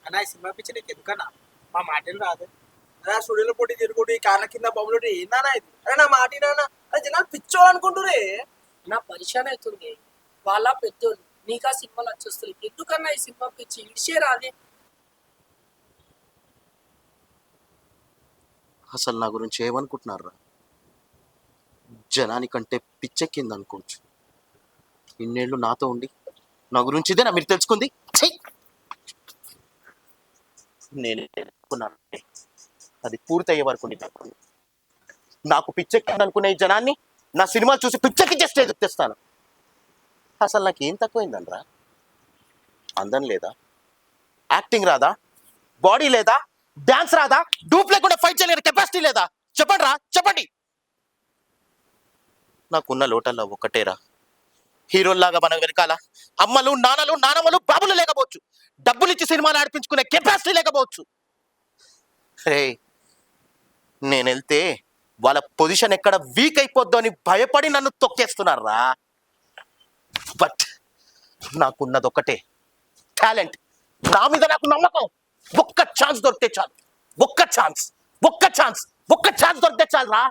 అన్నా ఈ సినిమా పిచ్చి నీకు ఎందుకన్నా మా మాటలు రాదు అదే స్టూడియోలో పోటీ తిరుగుడు ఈ కార్ల కింద బొమ్మలు ఏందన్నా ఇది అరే నా మాట నాన్న అరే జనాలు పిచ్చో అనుకుంటురే నా పరిశాన్ అవుతుంది వాళ్ళ పెద్దోళ్ళు నీకా సినిమాలు వచ్చేస్తుంది ఎందుకన్నా ఈ సినిమా పిచ్చి ఇడిచే రాదే. అసలు నా గురించి ఏమనుకుంటున్నారా? జనానికంటే పిచ్చెక్కింది అనుకోవచ్చు. ఇన్నేళ్ళు నాతో ఉండి నా గురించి ఇదేనా మీరు తెలుసుకుంది? నేను అనుకున్నాను అది పూర్తయ్యే వరకు ఉండి నాకు పిచ్చెక్కింది అనుకునే ఈ జనాన్ని నా సినిమాలు చూసి పిచ్చెక్కి చేస్తే ఎదుగుతాను. అసలు నాకు ఏం తక్కువైందనరా? అందం లేదా, యాక్టింగ్ రాదా, బాడీ లేదా, డాన్స్ రాదా, డూప్ లేకుండా ఫైట్ చేయలేని కెపాసిటీ లేదా? చెప్పండి రా, చెప్పండి. నాకున్న లోటల్లో ఒక్కటేరా, హీరోల్లాగా మన వెనకాల అమ్మలు నాన్నలు నానమ్మలు బాబులు లేకపోవచ్చు, డబ్బులు ఇచ్చి సినిమాలు ఆడిపించుకునే కెపాసిటీ లేకపోవచ్చు. రే నేను వెళ్తే వాళ్ళ పొజిషన్ ఎక్కడ వీక్ అయిపోద్దో అని భయపడి నన్ను తొక్కేస్తున్నారా. బట్ నాకున్నది ఒక్కటే, టాలెంట్. నా మీద నాకు నమ్మకం. ఒక్క ఛాన్స్ దొరికితే చాలు, ఒక్క ఛాన్స్ దొరికితే చాలు రా.